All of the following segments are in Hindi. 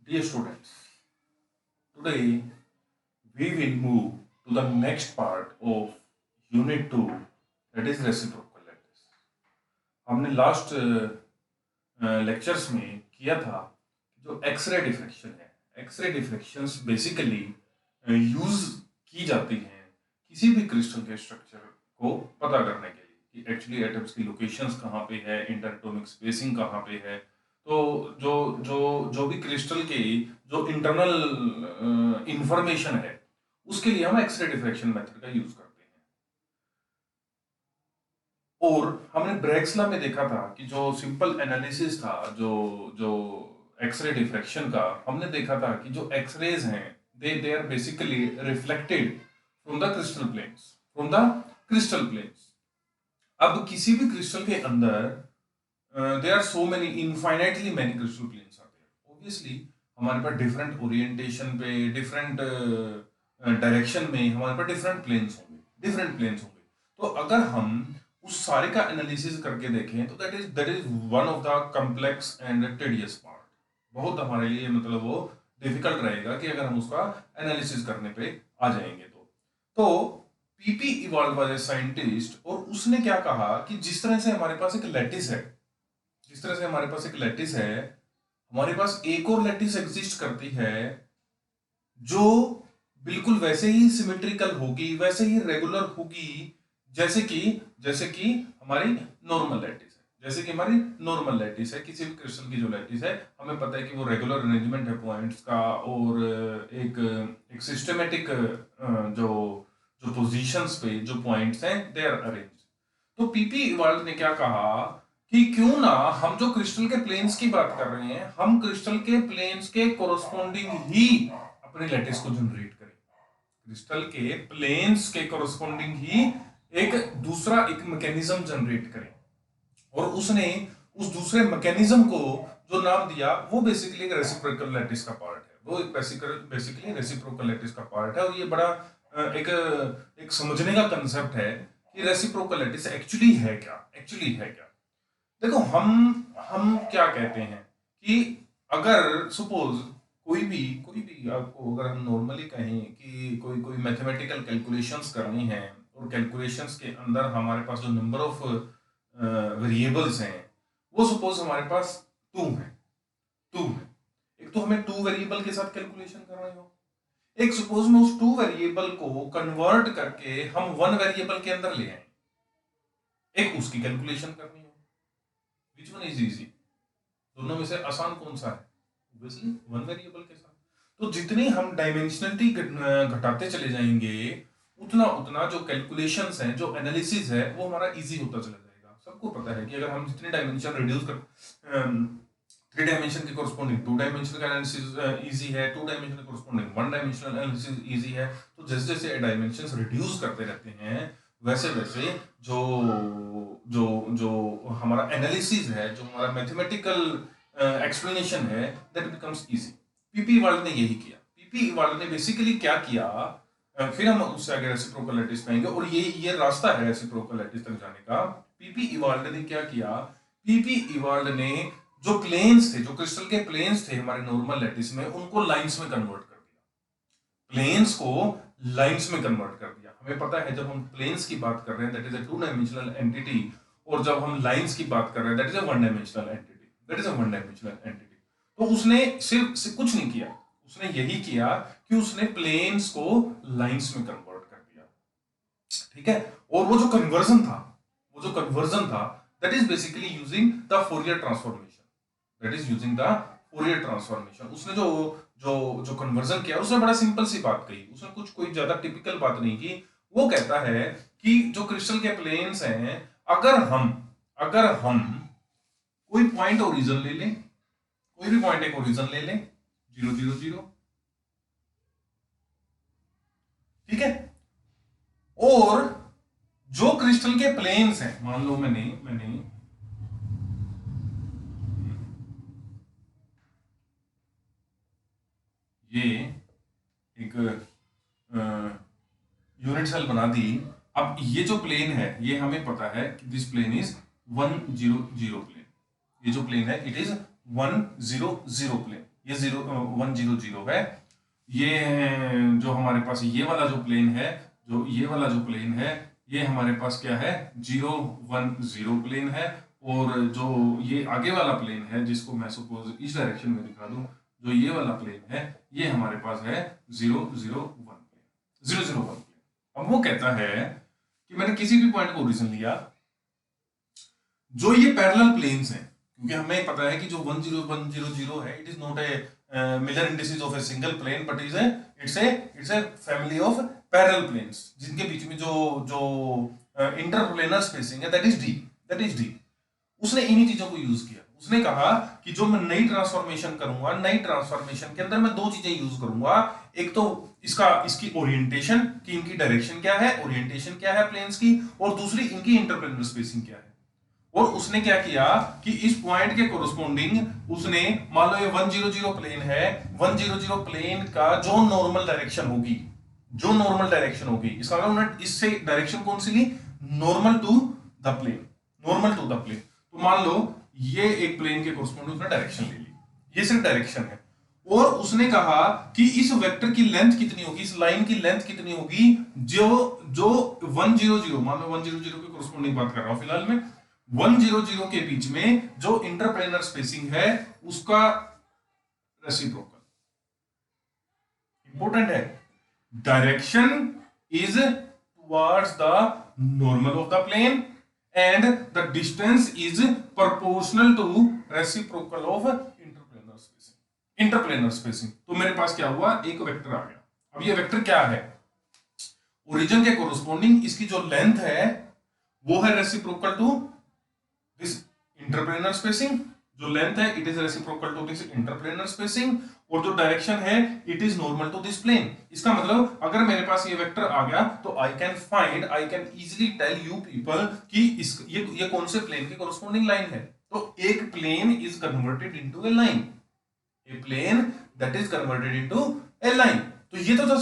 Dear students, today we will move to the next part of Unit 2, that is reciprocal lattice. हमने लास्ट लेक्चर्स में किया था जो एक्सरे डिफ्रैक्शन है। एक्सरे डिफ्रैक्शंस बेसिकली यूज की जाती हैं किसी भी क्रिस्टल के स्ट्रक्चर को पता करने के लिए कि एक्चुअली एटम्स की लोकेशंस कहाँ पे है, इंटरएटॉमिक स्पेसिंग कहाँ पे है। तो जो जो जो भी क्रिस्टल की जो इंटरनल इंफॉर्मेशन है उसके लिए हम एक्सरे डिफ्रैक्शन मेथड का यूज करते हैं। और हमने ब्रैक्सला में देखा था कि जो सिंपल एनालिसिस था जो जो एक्सरे डिफ्रैक्शन का, हमने देखा था कि जो एक्सरेज हैं they are basically reflected from the crystal planes, from the crystal planes. अब किसी भी क्रिस्टल के अंदर there are so many infinitely many crystal planes आते हैं। ऑब्वियसली हमारे पास डिफरेंट ओरिएंटेशन पे, डिफरेंट डायरेक्शन में हमारे पास डिफरेंट प्लेन्स होंगे, डिफरेंट प्लेन्स होंगे। तो अगर हम उस सारे का एनालिसिस करके देखें तो that is one of the complex and tedious part. बहुत हमारे लिए मतलब वो डिफिकल्ट रहेगा कि अगर हम उसका एनालिसिस करने पे आ जाएंगे तो PP evolve was a scientist और उसने क्या कहा कि जिस तरह से हमारे पास एक लैटिस है, जिस तरह से हमारे पास एक लैटिस है, हमारे पास एक और लैटिस एग्जिस्ट करती है जो बिल्कुल वैसे ही सिमेट्रिकल होगी, वैसे ही रेगुलर होगी जैसे कि हमारी नॉर्मल लैटिस है। जैसे कि हमारी नॉर्मल लैटिस है, किसी भी क्रिस्टल की जो लैटिस है हमें पता है कि वो रेगुलर अरेंजमेंट है पॉइंट्स का और एक एक सिस्टमेटिक जो जो पोजीशंस पे जो पॉइंट्स हैं दे आर अरेंज। तो पीपी वर्ल्ड ने क्या कहा कि क्यों ना हम जो क्रिस्टल के प्लेन्स की बात कर रहे हैं, हम क्रिस्टल के प्लेन्स के कोरस्पोंडिंग ही अपनी लैटिस को जनरेट करें। क्रिस्टल के प्लेन्स के कोरस्पोंडिंग ही एक दूसरा एक मैकेनिज्म जनरेट करें। और उसने उस दूसरे मैकेनिज्म को जो नाम दिया वो बेसिकली एक रेसिप्रोकल लैटिस का पार्ट है। वो एक बेसिकली रेसिप्रोकल लैटिस का पार्ट है। और ये बड़ा एक एक समझने का कंसेप्ट है कि रेसिप्रोकल लैटिस एक्चुअली है क्या, एक्चुअली है क्या। देखो हम क्या कहते हैं कि अगर सपोज कोई भी आपको अगर हम नॉर्मली कहें कि कोई कोई मैथमेटिकल कैलकुलेशंस करनी है और कैलकुलेशंस के अंदर हमारे पास जो नंबर ऑफ वेरिएबल्स हैं वो सपोज हमारे पास टू है। एक तो हमें टू वेरिएबल के साथ कैलकुलेशन करना हो, एक सपोज में उस टू वेरिएबल को कन्वर्ट करके हम वन वेरिएबल के अंदर ले आए, एक उसकी कैलकुलेशन करनी हो। Which one is easy? दोनों में से आसान कौन सा है? ऑब्वियसली वन वेरिएबल के साथ। तो जितनी हम डायमेंशनलिटी घटाते चले जाएंगे उतना उतना जो कैलकुलेशंस हैं, जो एनालिसिस है वो हमारा इजी होता चला जाएगा। सबको पता है कि अगर हम जितने डायमेंशन रिड्यूस कर थ्री डायमेंशन के कोरस्पोंडिंग टू डायमेंशन का एनालिसिस इजी है, टू डायमेंशन के corresponding one dimensional analysis easy है। तो जैसे जैसे डायमेंशंस रिड्यूस करते रहते हैं वैसे वैसे जो जो जो हमारा एनालिसिस है, जो हमारा मैथमेटिकल एक्सप्लेनेशन है, that becomes easy. PP world ने यही किया। पीपी वर्ल्ड ने बेसिकली क्या किया, फिर हम उससे आगे रेसिप्रोकल लैटिस पाएंगे और ये रास्ता है रेसिप्रोकल लैटिस तक जाने का। पीपी इवाल्ड ने क्या किया, पीपी इवाल्ड ने जो प्लेन्स थे, जो क्रिस्टल के प्लेन्स थे हमारे नॉर्मल लैटिस में, उनको लाइंस में कन्वर्ट कर दिया। प्लेन्स को लाइंस में कन्वर्ट कर दिया। हमें पता है जब हम प्लेन्स की बात कर रहे हैं that is a two dimensional entity, और जब हम लाइंस की बात कर रहे हैं that is a one dimensional entity, that is a one dimensional entity. तो उसने सिर्फ कुछ नहीं किया, उसने यही किया कि उसने प्लेन्स को लाइंस में कन्वर्ट कर दिया। ठीक है। और वो जो कन्वर्जन था that is basically using the Fourier transformation, that is using the Fourier transformation. उसने जो जो जो कन्वर्जन किया उसने बड़ा सिंपल सी बात कही, उसने कुछ कोई ज्यादा टिपिकल बात नहीं की। वो कहता है कि जो क्रिस्टल के प्लेन्स हैं, अगर हम कोई पॉइंट ओरिजिन ले लें, कोई भी पॉइंट एक ओरिजिन ले लें 0 0 0, ठीक है, और जो क्रिस्टल के प्लेन्स हैं, मान लो मैंने मैंने ये एक यूनिट सेल बना दी। अब ये जो प्लेन है ये हमें पता है कि दिस प्लेन इज 1 0 0 प्लेन। ये जो प्लेन है इट इज 1 0 0 प्लेन। ये 1 0 0 है। ये जो हमारे पास ये वाला जो प्लेन है, जो ये वाला जो प्लेन है, ये हमारे पास क्या है, 0 1 0 प्लेन है। और जो ये आगे वाला प्लेन है, जिसको मैं सपोज इस डायरेक्शन में दिखा दूं, जो ये वाला प्लेन है, ये हमारे पास है 0 0 1 प्लेन, 0 0 1 प्लेन। अब वो कहता है कि मैंने किसी भी पॉइंट को ओरिजिन लिया, जो ये पैरेलल प्लेन्स हैं, क्योंकि हमें पता है कि जो 1 0 1 0 0 है, it is not a Miller indices of a single plane, but it's a family of parallel planes, जिनके बीच में जो जो इंटरप्लेनर स्पेसिंग है, दैट इज डी। उसने इन्हीं चीजों को यूज किया। उसने कहा कि जो मैं नई ट्रांसफॉर्मेशन करूंगा, नई ट्रांसफॉर्मेशन के अंदर मैं दो चीजें यूज करूंगा। एक तो इसकी ओरिएंटेशन, कि इनकी डायरेक्शन क्या है, ओरिएंटेशन क्या है प्लेन्स की, और दूसरी इनकी इंटरप्लेनर स्पेसिंग क्या है। और उसने क्या किया कि इस पॉइंट के कोरस्पोंडिंग उसने, मान लो ये 1 0 0 प्लेन है, 1 0 0 प्लेन का जो नॉर्मल डायरेक्शन होगी, जो नॉर्मल डायरेक्शन होगी, इसका मतलब उन्होंने इससे डायरेक्शन कौन सी ली, normal to the plane, normal to the plane. तो मान लो ये एक प्लेन के कोरस्पोंडिंग उसने डायरेक्शन ले ली, ये सिर्फ डायरेक्शन है। और उसने कहा कि इस वेक्टर की लेंथ कितनी होगी, इस लाइन की लेंथ कितनी होगी, जो जो 1 0 0, मान लो 1 0 0 के कोरस्पोंडिंग बात कर रहा हूं फिलहाल में, 1 0 0 के बीच में जो इंटरप्लेनर स्पेसिंग है, उसका रेसिप्रोकल। इंपॉर्टेंट है, direction is towards the normal of the plane and the distance is proportional to reciprocal of interplanar spacing. Interplanar spacing, तो मेरे पास क्या हुआ, एक वेक्टर आ गया। अब ये वेक्टर क्या है, ओरिजिन के कोरस्पोंडिंग इसकी जो लेंथ है वो है reciprocal to this interplanar spacing, जो लेंथ है it is reciprocal to this interplanar spacing, और जो डायरेक्शन है it is normal to this plane. इसका मतलब अगर मेरे पास ये वेक्टर आ गया तो I can easily tell you people कि ये कौन से प्लेन के कोरस्पोंडिंग लाइन है। तो एक plane is converted into a line, a plane that is converted into a line. तो ये तो था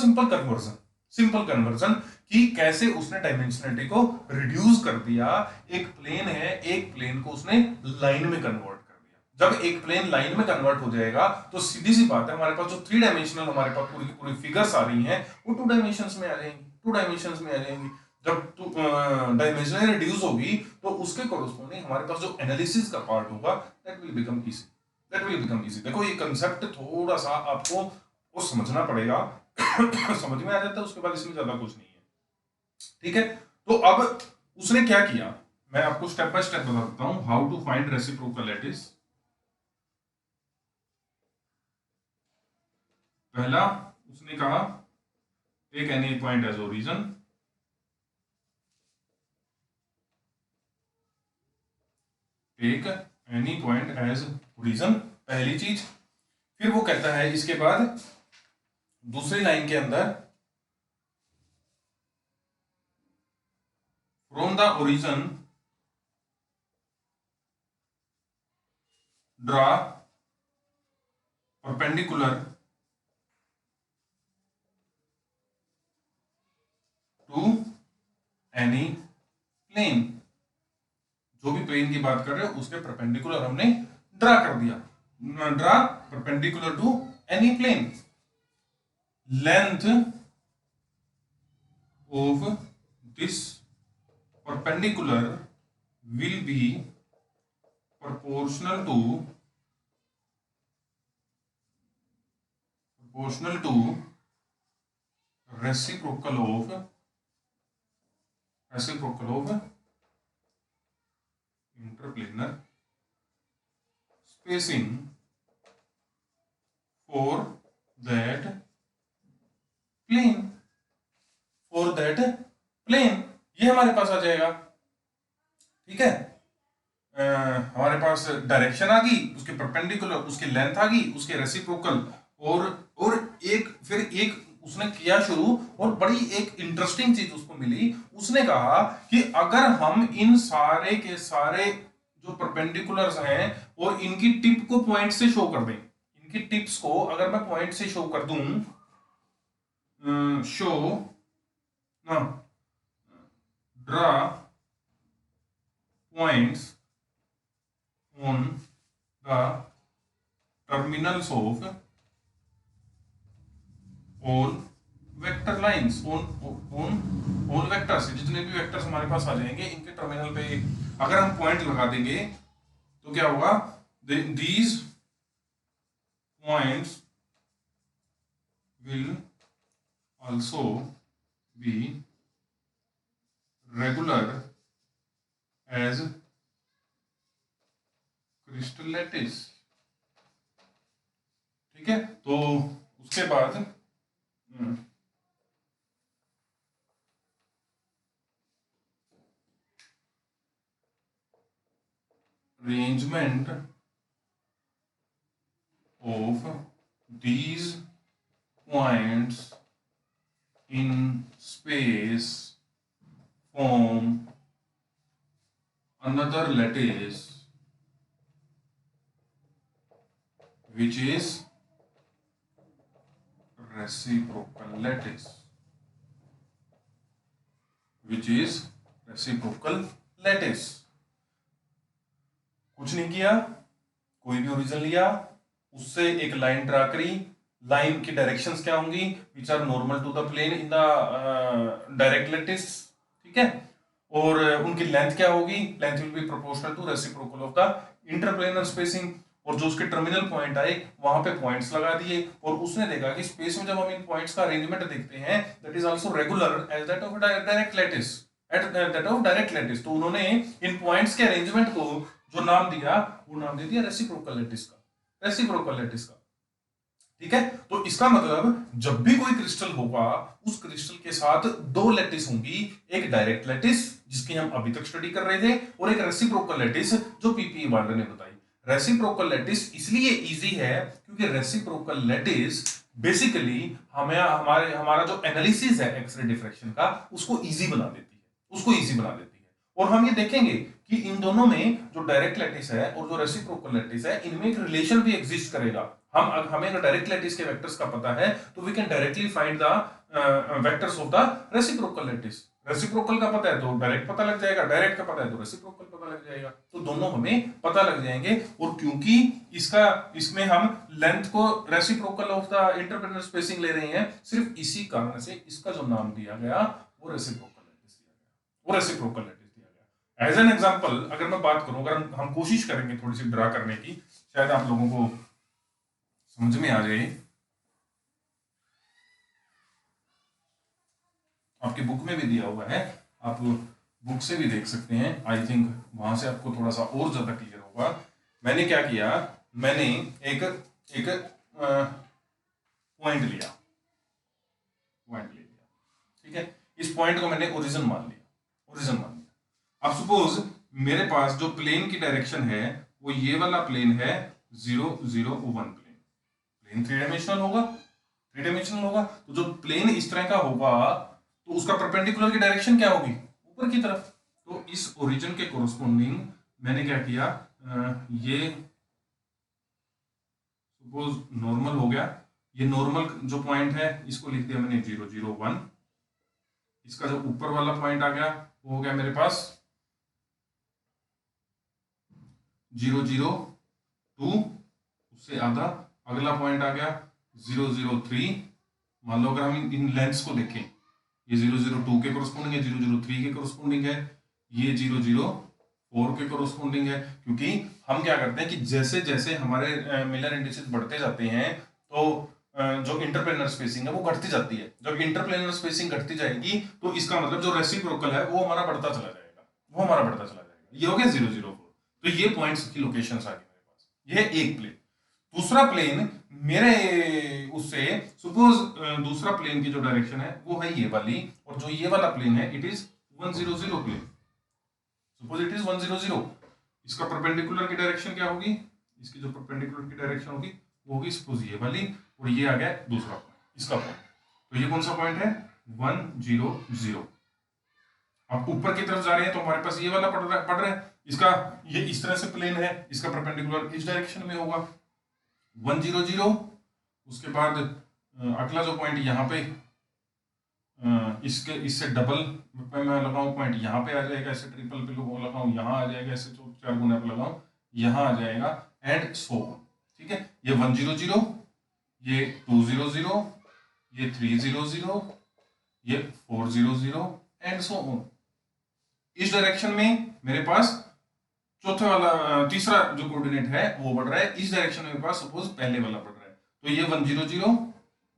सिंपल कन्वर्जन कि कैसे उसने डायमेंशनलिटी को रिड्यूस कर दिया। एक प्लेन है, एक प्लेन को उसने लाइन में कन्वर्ट कर दिया। जब एक प्लेन लाइन में कन्वर्ट हो जाएगा तो सीधी सी बात है, हमारे पास जो 3 डायमेंशनल हमारे पास पूरी की पूरी फिगर्स आ रही हैं, वो 2 डायमेंशंस में आ जाएंगी, 2 डायमेंशंस में आ जाएंगी। जब डायमेंशन रिड्यूस होगी तो उसके कोरस्पोंडिंग हमारे पास जो एनालिसिस का पार्ट होगा that will become easy, that will become easy. देखो ये कंसेप्ट थोड़ा सा आपको वो समझना पड़ेगा समझ में आ जाता है, उसके बाद इसमें ज्यादा कुछ नहीं है, ठीक है। तो अब उसने क्या किया, मैं आपको स्टेप बाय स्टेप बता देता हूं, how to find reciprocal lattice. पहला उसने कहा take any point as origin, take any point as origin, पहली चीज। फिर वो कहता है इसके बाद दूसरी लाइन के अंदर, from the origin draw perpendicular to any plane. जो भी प्लेन की बात कर रहे हो उसके परपेंडिकुलर हमने ड्रा कर दिया, draw perpendicular to any plane. Length of this perpendicular will be proportional to reciprocal of interplanar spacing for that plane। ये हमारे पास आ जाएगा, ठीक है। हमारे पास डायरेक्शन आ गई, उसके परपेंडिकुलर, उसकी लेंथ आ गई, उसके रेसिप्रोकल, और फिर एक उसने किया शुरू, और बड़ी एक इंटरेस्टिंग चीज उसको मिली। उसने कहा कि अगर हम इन सारे के सारे जो परपेंडिकुलर्स हैं और इनकी टिप को पॉइंट से शो कर दें, इनकी टिप्स को अगर मैं पॉइंट से शो कर दूं, शो ना, draw points on the terminals of all vector lines on vectors, जितने भी वेक्टर्स हमारे पास आ जाएंगे इनके टर्मिनल पे अगर हम पॉइंट लगा देंगे तो क्या होगा, these points will also be regular as crystal lattice. ठीक है, तो उसके बाद arrangement of these points in space form another lattice which is reciprocal lattice, which is reciprocal lattice। कुछ नहीं किया, कोई भी ओरिजिन लिया, उससे एक लाइन ड्रा करी, लाइन की डायरेक्शंस क्या होंगी, which are normal to the plane in the direct lattice. ठीक है, और उनकी लेंथ क्या होगी, length will be proportional to reciprocal of the interplanar spacing. और जो उसके टर्मिनल पॉइंट आए वहां पे पॉइंट्स लगा दिए, और उसने देखा कि स्पेस में जब हम इन पॉइंट्स का अरेंजमेंट देखते हैं that is also regular as that of direct lattice, at that of direct lattice. तो उन्होंने इन पॉइंट्स के अरेंजमेंट को जो नाम दिया वो नाम दे दिया रेसिप्रोकल लैटिस का, रेसिप्रोकल लैटिस का। ठीक है, तो इसका मतलब जब भी कोई क्रिस्टल होगा उस क्रिस्टल के साथ दो लैटिस होंगी, एक डायरेक्ट लैटिस जिसकी हम अभी तक स्टडी कर रहे थे, और एक रेसिप्रोकल लैटिस जो पीपी वार्डर ने बताई। रेसिप्रोकल लैटिस इसलिए इजी है क्योंकि रेसिप्रोकल लैटिस बेसिकली हमारा जो एनालिसिस है एक्सरे डिफ्रैक्शन का उसको इजी बना देती है, उसको इजी बना देती है। और हम ये देखेंगे कि इन दोनों में जो डायरेक्ट लैटिस है और जो रेसिप्रोकल लैटिस है इनमें एक रिलेशन भी एग्जिस्ट करेगा। हमें अगर डायरेक्ट लैटिस के वेक्टर्स का पता है तो we can directly find the vectors of the reciprocal lattice. Reciprocal का पता है तो डायरेक्ट पता लग जाएगा, डायरेक्ट का पता है तो रेसिप्रोकल पता लग जाएगा, तो दोनों हमें पता लग जाएंगे। और क्योंकि इसमें हम लेंथ को reciprocal of the interplanar spacing ले रहे हैं, सिर्फ इसी कारण से इसका जो नाम दिया गया वो रेसिप्रोकल लैटिस दिया गया, वो रेसिप्रोकल लैटिस दिया गया। एज एन एग्जांपल अगर मैं बात करूं, अगर हम कोशिश करेंगे थोड़ी सी ड्रा करने की, शायद आप लोगों को समझ में आ जाए। आपकी बुक में भी दिया हुआ है, आप बुक से भी देख सकते हैं, आई थिंक वहां से आपको थोड़ा सा और ज्यादा क्लियर होगा। मैंने क्या किया, मैंने एक एक पॉइंट लिया, ठीक है, इस पॉइंट को मैंने ओरिजिन मान लिया। अब सपोज मेरे पास जो प्लेन की डायरेक्शन है वो ये वाला प्लेन है 0 0 1 प्लेन थ्री डायमेंशनल होगा, तो जो प्लेन इस तरह का होगा तो उसका परपेंडिकुलर की डायरेक्शन क्या होगी, ऊपर की तरफ। तो इस ओरिजिन के कोरस्पोंडिंग मैंने क्या किया, ये सपोज नॉर्मल हो गया, ये नॉर्मल जो पॉइंट है इसको लिख दिया मैंने 0 0 1। इसका जो ऊपर वाला पॉइंट आ गया वो हो गया मेरे पास 0 0 2, उससे आधा अगला पॉइंट आ गया 0 0 3। मान लो अगर हम इन लेंथ्स को देखें, ये 0 0 2 के कोरस्पोंडिंग है, 0 0 3 के कोरस्पोंडिंग है, ये 0 0 4 के कोरस्पोंडिंग है। क्योंकि हम क्या करते हैं कि जैसे जैसे हमारे मिलर इंडिसेस बढ़ते जाते हैं तो जो इंटरप्लेनर स्पेसिंग है वो घटती जाती है। जब इंटरप्लेनर स्पेसिंग घटती जाएगी तो इसका मतलब जो रेसिप्रोकल है वो हमारा बढ़ता चला जाएगा, ये हो गया 0 0 4। तो ये पॉइंट्स की लोकेशंस आ गई मेरे पास, ये एक प्लेन। दूसरा प्लेन मेरे उससे सपोज दूसरा प्लेन की जो डायरेक्शन है वो है ये वाली, और जो ये वाला प्लेन है it is 1 0 0 plane. Suppose it is 1 0 0, इसका परपेंडिकुलर की डायरेक्शन क्या होगी, इसकी जो परपेंडिकुलर की डायरेक्शन होगी वो होगी सपोज ये वाली, और ये आ गया दूसरा पॉइंट, इसका पॉइंट। तो ये कौन सा पॉइंट है 1 0 0। अब ऊपर की तरफ जा रहे हैं तो हमारे पास ये वाला पड़ रहा है, इसका ये इस तरह से प्लेन है, इसका परपेंडिकुलर इस डायरेक्शन में होगा 1 0 0। उसके बाद अगला जो पॉइंट यहाँ पे इससे डबल मैं लगाऊं पॉइंट यहाँ पे आ जाएगा, ऐसे ट्रिपल पे लगाऊं यहाँ आ जाएगा, ऐसे 4 गुना पे लगाऊं यहाँ आ जाएगा, एंड सो ऑन। ठीक है, ये 100, ये 200, ये 300, ये 400 एंड सो ऑन। इस डायरेक्शन में मेरे पास चौथे वाला तीसरा जो कोऑर्डिनेट है वो बढ़ रहा है, इस डायरेक्शन में मेरे पास सपोज पहले वाला बढ़ रहा है, तो ये 100,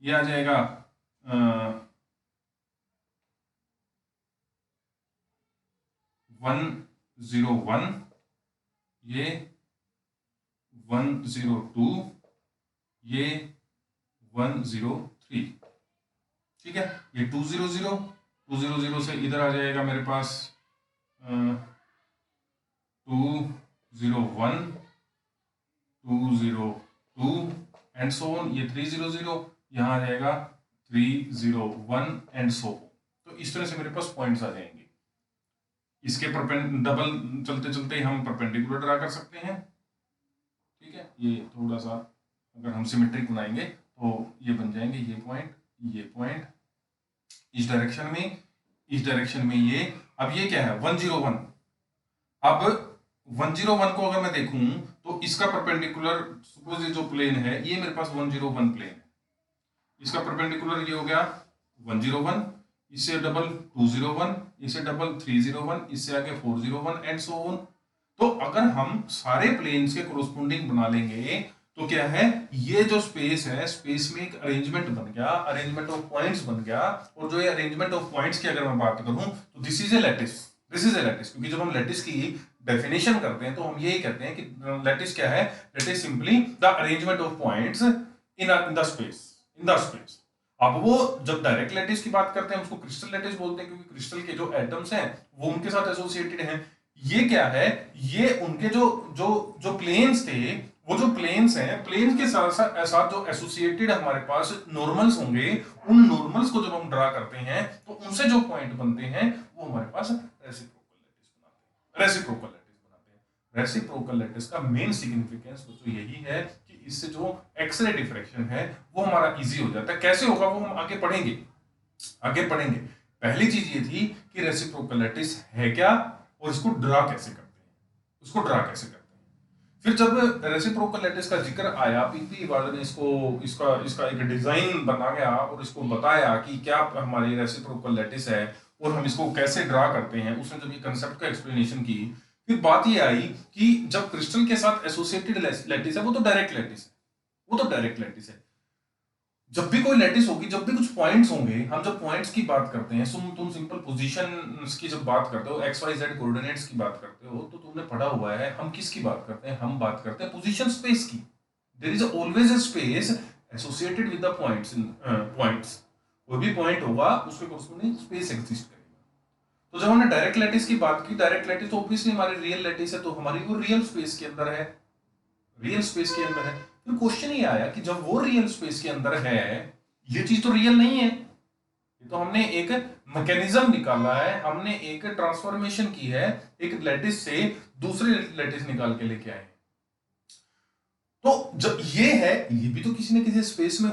ये आ जाएगा 101, ये 102, ये 103, ठीक है, ये 200 से इधर आ जाएगा मेरे पास 201, 202 एंड सो ऑन, ये 300, यहाँ आ जाएगा 301 एंड सो ऑन। तो इस तरह से मेरे पास पॉइंट्स आ जाएंगे। इसके डबल चलते चलते हम परपेंडिकुलर ड्रा कर सकते हैं, ठीक है, ये थोड़ा सा अगर हम सिमेट्रिक बनाएंगे तो ये बन जाएंगे ये पॉइंट इस डायरेक्शन में, इस डायरेक्शन में ये। अब ये क्या है 101, अब 101 को अगर मैं देखूं तो इसका परपेंडिकुलर सपोज ये जो प्लेन है ये मेरे पास 101 प्लेन है, इसका परपेंडिकुलर ये हो गया 101, इससे डबल 201, इससे डबल 301, इससे आगे 401 एंड सो ऑन। तो अगर हम सारे प्लेन्स के कोरोस्पोंडिंग बना लेंगे तो क्या है, ये जो स्पेस है, स्पेस में एक अरेंजमेंट बन गया, अरेंजमेंट ऑफ पॉइंट्स बन गया। और जो ये अरेंजमेंट ऑफ पॉइंट्स की अगर मैं बात करूं तो दिस इज ए लैटिस, क्योंकि जब हम लैटिस की डेफिनेशन करते हैं तो हम यही कहते हैं कि लैटिस क्या है, lattice simply the arrangement of points in the space. अब वो जब डायरेक्ट लैटिस की बात करते हैं उसको क्रिस्टल लैटिस बोलते हैं, क्योंकि क्रिस्टल के जो एटम्स हैं वो उनके साथ एसोसिएटेड हैं। ये क्या है, ये उनके जो जो जो प्लेन्स थे, वो जो प्लेन्स हैं, प्लेन्स के साथ जो एसोसिएटेड हमारे पास नॉर्मल्स होंगे, उन नॉर्मल्स को जब हम ड्रा करते हैं तो उनसे जो पॉइंट बनते हैं वो हमारे पास रेसिप्रोकल लैटिस बनाते हैं। रेसिप्रोकल लैटिस का मेन सिग्निफिकेंस तो यही है कि इससे जो एक्सरे डिफ्रैक्शन है वो हमारा इजी हो जाता है। कैसे होगा वो हम आगे पढ़ेंगे। पहली चीज ये थी कि रेसिप्रोकल लैटिस है क्या और इसको ड्रा कैसे करते हैं। फिर जब रेसिप्रोकल लैटिस का जिक्र आया, पीपी वाले ने इसका एक डिजाइन बना गया और इसको बताया कि क्या हमारी रेसिप्रोकल लैटिस है और हम इसको कैसे ड्रा करते हैं, उसने जब ये कंसेप्ट का एक्सप्लेनेशन की, फिर बात ये आई कि जब क्रिस्टल के साथ एसोसिएटेड लैटिस है वो तो डायरेक्ट लैटिस है। जब भी कोई लैटिस होगी, जब भी कुछ पॉइंट्स होंगे, हम जब पॉइंट्स की बात करते हैं, तुम सिंपल पोजीशंस की जब बात करते हो, एक्स वाई जेड कोऑर्डिनेट्स की बात करते हो, तो तुमने पढ़ा हुआ है हम किसकी बात करते हैं, हम बात करते हैं पोजीशन स्पेस की। There is always a space associated with the points. कोई भी पॉइंट होगा उसके कोर्रेस्पोंडिंग स्पेस एग्जिस्ट करेगा। तो जब हमने डायरेक्ट लैटिस की बात की, डायरेक्ट लैटिस तो ऑब्वियसली हमारी रियल लैटिस है, तो हमारी वो रियल स्पेस के अंदर है, फिर क्वेश्चन ये आया कि जब वो रियल स्पेस के अंदर है, ये चीज तो रियल नहीं है, ये तो हमने एक मैकेनिज्म निकाला है, हमने एक ट्रांसफॉर्मेशन की है, एक लैटिस से दूसरी लैटिस निकाल के लेके आए। तो जब ये है, ये भी तो किसी न किसी स्पेस में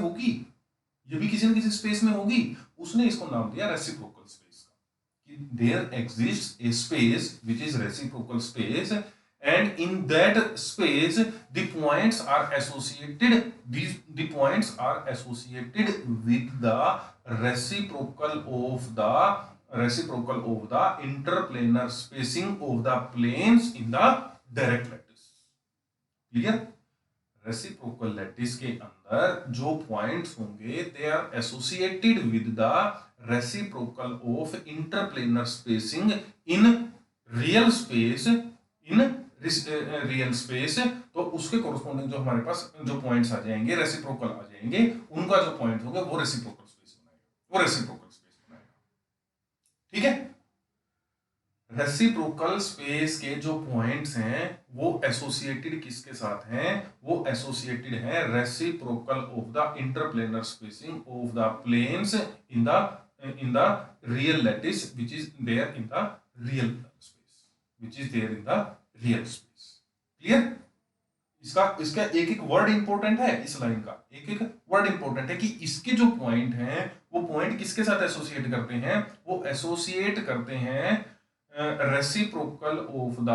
होगी, उसने इसको नाम दिया रेसिप्रोकल स्पेस का, कि there exists a space which is reciprocal space, and in that space the points are associated with the reciprocal of the interplanar spacing of the planes in the direct lattice. clear? Reciprocal lattice के अंदर जो पॉइंट्स होंगे they are associated with the reciprocal of interplanar spacing in real space, तो उसके कोरस्पोंडिंग जो हमारे पास जो पॉइंट्स आ जाएंगे, रेसिप्रोकल आ जाएंगे, उनका जो पॉइंट होगा वो रेसिप्रोकल स्पेस बनाएगा। ठीक है, रेसिप्रोकल स्पेस के जो पॉइंट्स हैं वो एसोसिएटेड किसके साथ हैं, वो एसोसिएटेड है reciprocal of the interplanar spacing of the planes in the real lattice which is there in the real space. Clear? इसका एक वर्ड इंपॉर्टेंट है, इस लाइन का एक वर्ड इंपॉर्टेंट है कि इसके जो पॉइंट हैं वो पॉइंट किसके साथ एसोसिएट करते हैं, वो एसोसिएट करते हैं reciprocal of the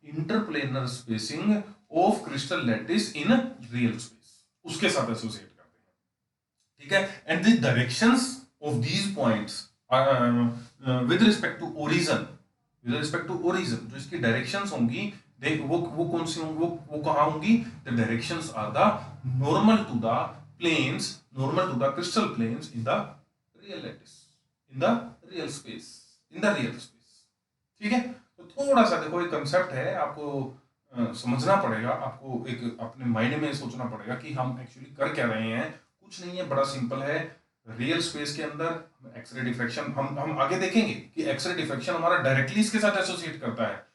interplanar spacing of crystal lattice in real space, उसके साथ एसोसिएट करते हैं, ठीक है। And the directions of these points with respect to origin, जो इसकी डायरेक्शंस होंगी वो कौन सी होंगी, वो कहाँ होंगी, the directions are the normal to the planes, normal to the crystal planes in the real lattice, in the real space, ठीक है। तो थोड़ा सा देखो एक कंसेप्ट है, आपको समझना पड़ेगा, आपको एक अपने माइंड में सोचना पड़ेगा कि हम एक्चुअली कर क्या रहे हैं। कुछ नहीं है, बड़ा सिंपल है। रियल स्पेस के अंदर एक्सरे डिफ्रैक्शन, हम आगे देखेंगे कि एक्सरे डिफ्रैक्शन हमारा डायरेक्टली इसके साथ एसोसिएट करता है।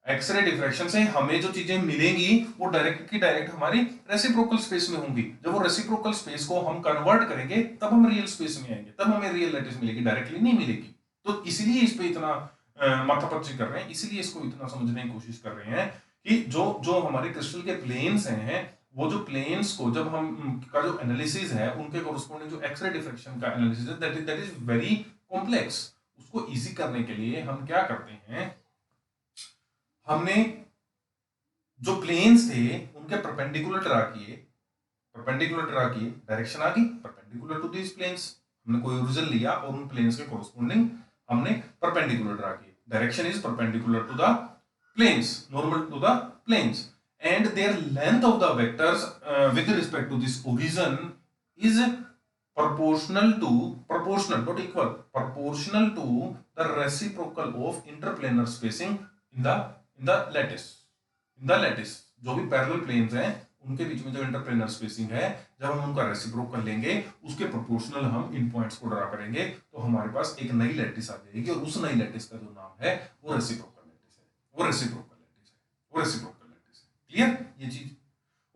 एक्सरे डिफ्रैक्शन से हमें जो चीजें मिलेंगी वो डायरेक्ट की डायरेक्ट हमारी रेसिप्रोकल स्पेस में होंगी। जब वो रेसिप्रोकल स्पेस को हम कन्वर्ट करेंगे तब हम रियल स्पेस में आएंगे, तब हमें रियल लैटिस मिलेगी, डायरेक्टली नहीं मिलेगी। तो इसीलिए इस पे इतना माथापच्ची कर रहे हैं, इसीलिए इसको इतना समझने की कोशिश कर रहे हैं कि जो जो हमारे क्रिस्टल के प्लेन्स हैं, वो जो प्लेन्स को जब हम का जो एनालिसिस है, उनके कोरस्पोंडिंग जो एक्सरे डिफ्रैक्शन का एनालिसिस है, दैट इज वेरी कॉम्प्लेक्स। उसको इजी करने के लिए हम क्या करते हैं, हमने जो प्लेन्स थे उनके परपेंडिकुलर ड्रा किए, डायरेक्शन आ गई परपेंडिकुलर टू दीज प्लेन्स, हमने कोई ओरिजिन लिया और उन प्लेन्स के कोरस्पोंडिंग हमने परपेंडिकुलर ड्रा किए, direction is perpendicular to the planes, normal to the planes, and their length of the vectors with respect to this origin is proportional not equal, proportional to the reciprocal of interplanar spacing in the lattice। जो भी पैरेलल प्लेन्स हैं उनके बीच में जो इंटरप्लेनर स्पेसिंग है, जब हम उनका रेसिप्रोकल लेंगे उसके प्रोपोर्शनल हम इन पॉइंट्स को ड्रा करेंगे, तो हमारे पास एक नई लैटिस आ जाएगी, और उस नई लैटिस का जो नाम है वो रेसिप्रोकल लैटिस है। क्लियर ये चीज।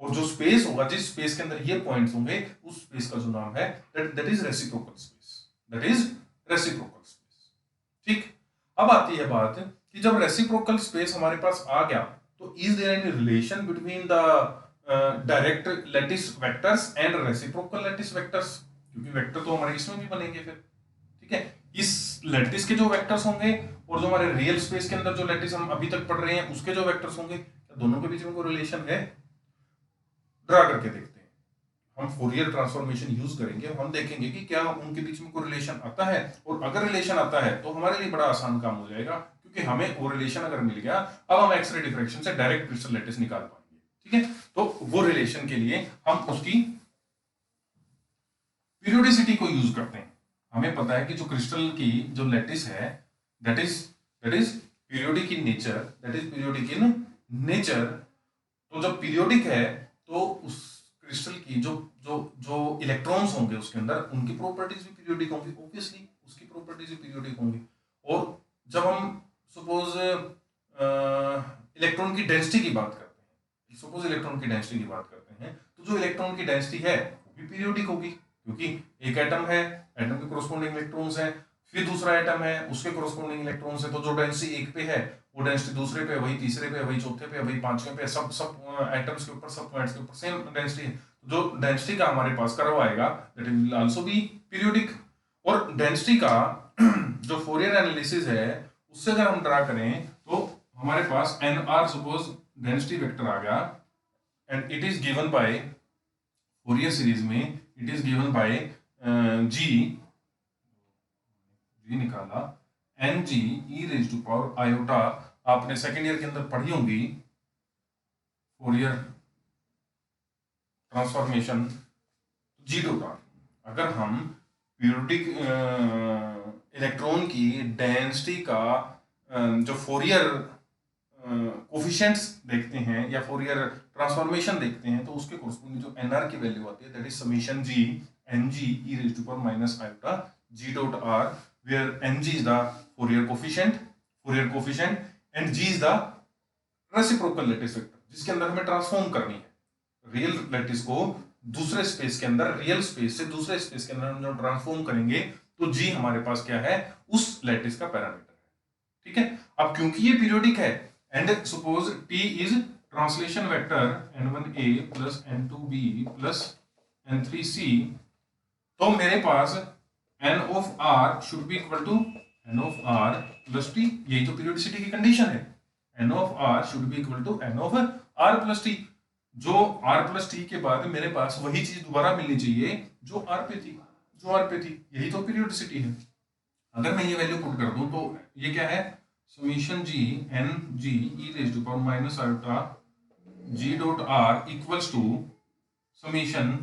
और जो स्पेस होगा, जिस स्पेस के अंदर ये पॉइंट्स होंगे, उस स्पेस का जो नाम है दैट इज रेसिप्रोकल स्पेस, ठीक। अब आती है बात कि जब रेसिप्रोकल स्पेस हमारे पास आ गया, तो is there any relation between the direct lattice vectors and reciprocal lattice vectors, क्योंकि वेक्टर तो हमारे इसमें भी बनेंगे फिर, ठीक है। इस लैटिस के जो वेक्टर्स होंगे और जो हमारे रियल स्पेस के अंदर जो लैटिस हम अभी तक पढ़ रहे हैं उसके जो वेक्टर्स होंगे, दोनों के बीच में कोई रिलेशन है, ड्रा करके देखते हैं। हम फोरियर ट्रांसफॉर्मेशन यूज करेंगे, हम देखेंगे कि क्या उनके बीच में कोई रिलेशन आता है, और अगर रिलेशन आता है तो हमारे लिए बड़ा आसान काम हो जाएगा, क्योंकि हमें वो रिलेशन अगर मिल गया, अब हम एक्सरे डिफ्रैक्शन से डायरेक्ट क्रिस्टल लैटिस निकाल पाएंगे, ठीक है। तो वो रिलेशन के लिए हम उसकी पीरियोडिसिटी को यूज करते हैं। हमें पता है कि जो क्रिस्टल की जो लैटिस है that is periodic in nature. तो जब पीरियोडिक है तो उस क्रिस्टल की जो जो जो इलेक्ट्रॉन्स होंगे उसके अंदर, उनकी प्रॉपर्टीज भी पीरियोडिक होंगी, ऑब्वियसली उसकी प्रॉपर्टीज भी पीरियोडिक होंगी। और जब हम सपोज इलेक्ट्रॉन की डेंसिटी की बात करते हैं, तो जो इलेक्ट्रॉन की डेंसिटी है वो भी पीरियोडिक होगी, क्योंकि एक एटम है, एटम के कोरस्पोंडिंग इलेक्ट्रॉन्स हैं, फिर दूसरा एटम है, उसके कोरस्पोंडिंग इलेक्ट्रॉन्स है, तो जो डेंसिटी एक पे है वो डेंसिटी दूसरे पे, वही तीसरे पे, वही चौथे पे, वही पांचवें पे, सब एटम्स के ऊपर, सब पॉइंट्स के ऊपर सेम डेंसिटी है। जो डेंसिटी का हमारे पास कर्व आएगा that will also B periodic. और डेंसिटी का जो फोरियर एनालिसिस है उससे अगर हम ड्रा करें तो हमारे पास NR सपोज डेंसिटी वेक्टर आ गया, and it is given by Fourier series में, it is given by G निकाला NG e raise to power iota. आपने सेकेंड ईयर के अंदर पढ़ी होंगी Fourier transformation G dot R. अगर हम पीरियोडिक इलेक्ट्रॉन की डेंसिटी का जो फोरियर कोफिशिएंट्स देखते हैं या फोरियर ट्रांसफॉर्मेशन देखते हैं, तो उसके कोरस्पोंडिंग जो NR की वैल्यू आती है that is summation G NG e raise to power minus iota G dot R, where NG is the Fourier coefficient and G is the reciprocal lattice vector, जिसके अंदर हमें ट्रांसफॉर्म करनी है रियल लैटिस को दूसरे स्पेस के अंदर, रियल स्पेस से दूसरे स्पेस के अंदर हम जब ट्रांसफॉर्म करेंगे तो G हमारे पास क्या है, उस लैटिस का पैरामीटर है, ठीक है। अब क्योंकि ये पीरियोडिक है and suppose T is translation vector N1A plus N2B plus N3C, तो मेरे पास N of R should be equal to N of R plus T, यही तो पीरियोडिसिटी की कंडीशन है। N of R should be equal to N of R plus T, जो आर प्लस टी के बाद मेरे पास वही चीज दोबारा मिलनी चाहिए जो आर पे थी, जो आर पे थी, यही तो पीरियोडिसिटी है। अगर मैं ये वैल्यू पुट कर दूं तो ये क्या है, summation G N G e raise to power minus iota ji dot R equals to summation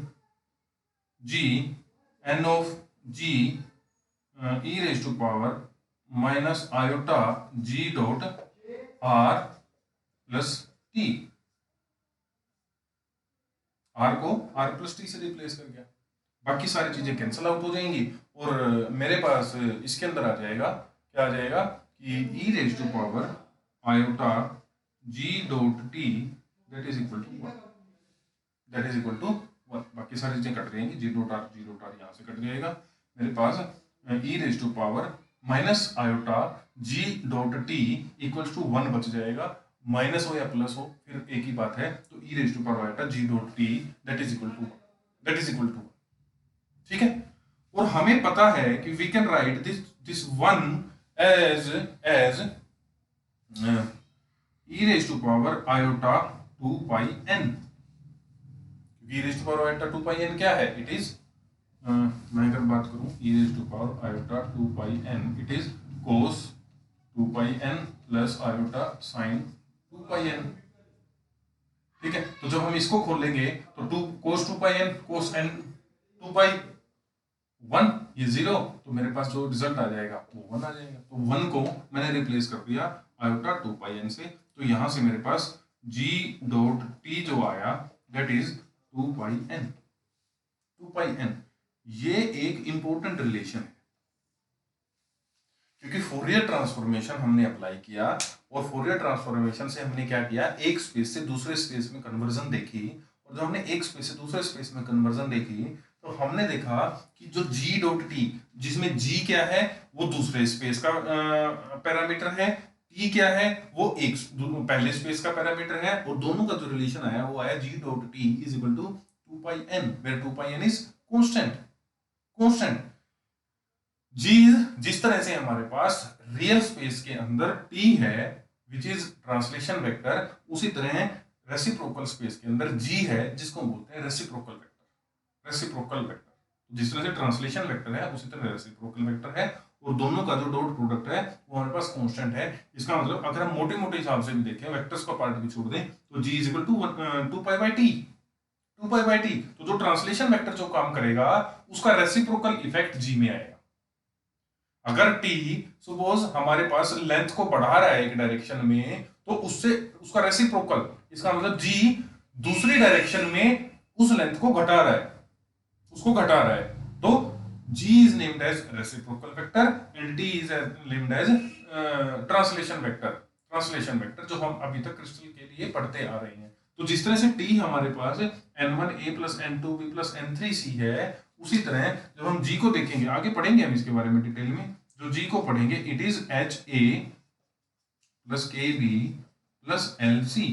G N of G e raise to power minus iota ji dot R plus T. R को आर प्लस टी से रिप्लेस कर गया, बाकी सारी चीजें कैंसिल आउट हो जाएंगी और मेरे पास इसके अंदर आ जाएगा, क्या आ जाएगा कि e raise to power iota ji dot t that is equal to 1, that is equal to 1। बाकी सारी चीजें कट जाएंगी, जी डॉट आर यहाँ से कट जाएगा, मेरे पास e raise to power minus iota ji dot t equals to 1 बच जाएगा। माइनस हो या प्लस हो फिर एक ही बात है, तो e raise to power iota ji dot t that is equal to, that is equal to, ठीक है। और हमें पता है कि we can write this one as e raise to power iota 2 pi n. E raise to power iota 2 pi n क्या है, इट इज मैं अगर बात करूं e raise to power iota 2 pi n, it is cos 2 pi N plus iota sine 2 pi N, ठीक है। तो जब हम इसको खोलेंगे तो 2 कोस 2 पाई एन कोस एन 2 पाई 1 ये 0, तो मेरे पास जो रिजल्ट आ जाएगा वो 1 आ जाएगा। तो 1 को मैंने रिप्लेस कर दिया आयोटा 2 पाई एन से, तो यहां से मेरे पास g डॉट टी जो आया that is 2 pi N, 2 pi N. ये एक इंपॉर्टेंट रिलेशन है क्योंकि फोरियर ट्रांसफॉर्मेशन हमने अप्लाई किया और फोरियर ट्रांसफॉर्मेशन से हमने क्या किया, एक स्पेस से दूसरे स्पेस में कन्वर्जन देखी, और जब हमने एक स्पेस से दूसरे स्पेस में कन्वर्जन देखी तो हमने देखा कि जो g डॉट टी, जिसमें g क्या है वो दूसरे स्पेस का पैरामीटर है, t क्या है वो एक पहले स्पेस का पैरामीटर है, और दोनों का जो रिलेशन आया वो आया g dot t is equal to 2 pi n, where 2 pi n is constant, constant. जी जिस तरह से हमारे पास रियल स्पेस के अंदर t है विच इज ट्रांसलेशन वेक्टर, उसी तरह रेसिप्रोकल स्पेस के अंदर g है जिसको बोलते हैं रेसिप्रोकल वेक्टर, रेसिप्रोकल वेक्टर। जिस तरह से ट्रांसलेशन वेक्टर है उसी तरह रेसिप्रोकल वेक्टर है, और दोनों का जो डॉट प्रोडक्ट है वो हमारे पास कांस्टेंट है। इसका मतलब अगर हम मोटे मोटे हिसाब से भी देखें, वेक्टर्स का पार्ट भी छोड़ दें, तो g is equal to 2 pi by T, 2 pi by T. तो जो ट्रांसलेशन वेक्टर जो काम करेगा उसका रेसिप्रोकल इफेक्ट g में आएगा। अगर t सपोज हमारे पास लेंथ को बढ़ा रहा है एक डायरेक्शन में, तो उससे उसका रेसिप्रोकल, इसका मतलब g दूसरी डायरेक्शन में उस लेंथ को घटा रहा है, उसको घटा रहा है, तो g is named as reciprocal vector and t is named as translation vector, translation vector जो हम अभी तक क्रिस्टल के लिए पढ़ते आ रहे हैं। तो जिस तरह से t हमारे पास n1a plus n2b plus n3c है, उसी तरह जब हम g को देखेंगे, आगे पढ़ेंगे हम इसके बारे में डिटेल में, जो g को पढ़ेंगे it is ha plus kb plus lc।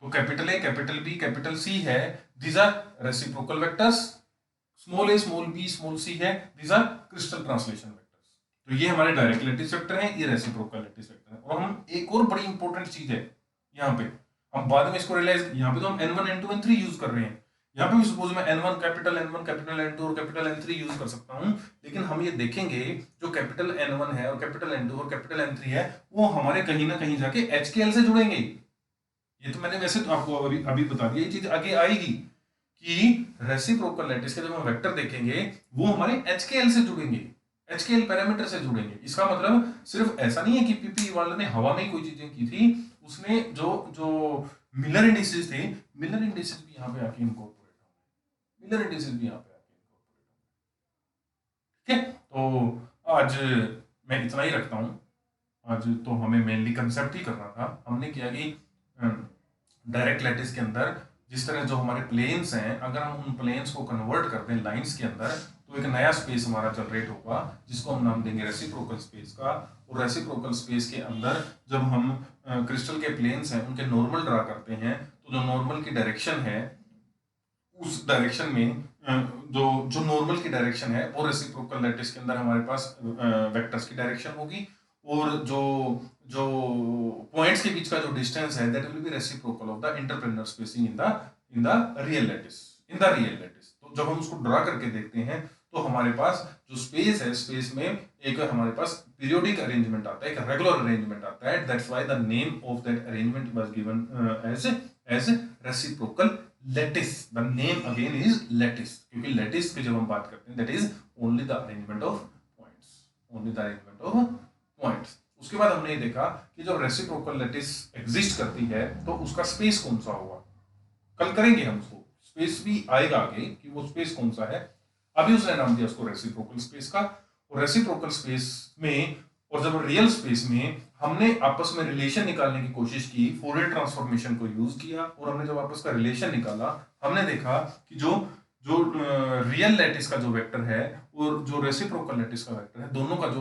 तो capital a capital b capital c है, these are reciprocal vectors, small a small b small c है, these are crystal translation vectors. तो ये हमारे डायरेक्ट लैटिस वेक्टर हैं, ये रेसिप्रोकल लैटिस वेक्टर है। और हम एक और बड़ी इंपॉर्टेंट चीज है यहाँ पे, हम बाद में इसको रियलाइज, यहाँ पे तो हम n1 n2 n3 यूज कर रहे हैं, यहाँ पे भी सपोज मैं n1 कैपिटल n2 और कैपिटल n3 यूज कर सकता हूँ, लेकिन हम ये देखेंगे जो कैपिटल n1 है और कैपिटल n2 और कैपिटल n3 है वो हमारे कहीं ना कहीं जाके HKL से जुड़ेंगे। ये तो मैंने वैसे तो आपको अभी अभी बता दिया, ये चीज आगे आएगी कि रेसिप्रोकल लैटिस के जब हम वेक्टर देखेंगे वो हमारे HKL से जुड़ेंगे, HKL पैरामीटर से जुड़ेंगे। इसका मतलब सिर्फ ऐसा नहीं है कि पीपी वाले ने हवा में कोई चीजें की थी, उसने जो जो मिलर इंडिसेस थे, मिलर इंडिसेस भी यहाँ पे आके इनकॉर्पोरेट होंगे, मिलर इंडिसेस भी यहाँ पे आके इनकॉर्पोरेट होंगे। ठीक है, तो आज मैं इतना ही रखता हूँ। आज तो हमें मेनली कंसेप्ट ही करना था। हमने किया कि डायरेक्ट लैटिस के अंदर जिस तरह जो हमारे प्लेन्स हैं, अगर हम उन प्लेन्स को कन्वर्ट कर दें लाइंस के अंदर, तो एक नया स्पेस हमारा जनरेट होगा जिसको हम नाम देंगे रेसिप्रोकल स्पेस का। और रेसिप्रोकल स्पेस के अंदर जब हम क्रिस्टल के प्लेन्स हैं उनके नॉर्मल ड्रा करते हैं, तो जो नॉर्मल की डायरेक्शन है उस डायरेक्शन में जो नॉर्मल की डायरेक्शन है वो रेसिप्रोकल लैटिस के अंदर हमारे पास वेक्टर्स की डायरेक्शन होगी, और जो जो पॉइंट्स के बीच का जो डिस्टेंस है that will be reciprocal of the interplanar spacing in the real lattice, तो जब हम उसको ड्रा करके देखते हैं तो हमारे पास जो स्पेस है, स्पेस में एक हमारे पास पीरियोडिक अरेंजमेंट आता है, एक रेगुलर अरेंजमेंट आता है, that's why the name of that arrangement was given as reciprocal lattice. The name again is lattice, क्योंकि लैटिस की जब हम बात करते हैं that is only the arrangement of points, only the arrangement of points. उसके बाद हमने ये देखा कि जब रेसिप्रोकल लैटिस एग्जिस्ट करती है तो उसका स्पेस कौन सा होगा, कल करेंगे हम उसको, स्पेस भी आएगा आगे कि वो स्पेस कौन सा है। अभी उसने नाम दिया उसको रेसिप्रोकल स्पेस का। और रेसिप्रोकल स्पेस में और जब रियल स्पेस में हमने आपस में रिलेशन निकालने की कोशिश की, फोरियर ट्रांसफॉर्मेशन को यूज किया और हमने जब आपस का रिलेशन निकाला, हमने देखा कि जो जो रियल लैटिस का जो वेक्टर है और जो रेसिप्रोकल लैटिस का वेक्टर है, दोनों का जो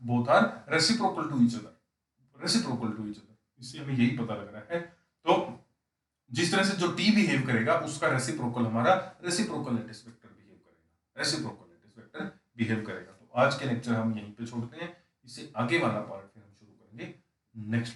both are reciprocal to each other, reciprocal to each other. इससे हमें यही पता लग रहा है। तो जिस तरह से जो टी बिहेव करेगा उसका रेसिप्रोकल हमारा रेसिप्रोकल लैटिस वेक्टर बिहेव करेगा, रेसिप्रोकल लैटिस वेक्टर बिहेव करेगा। तो आज के लेक्चर हम यहीं पे छोड़ते हैं, इससे आगे वाला पार्ट फिर हम शुरू करेंगे नेक्स्ट।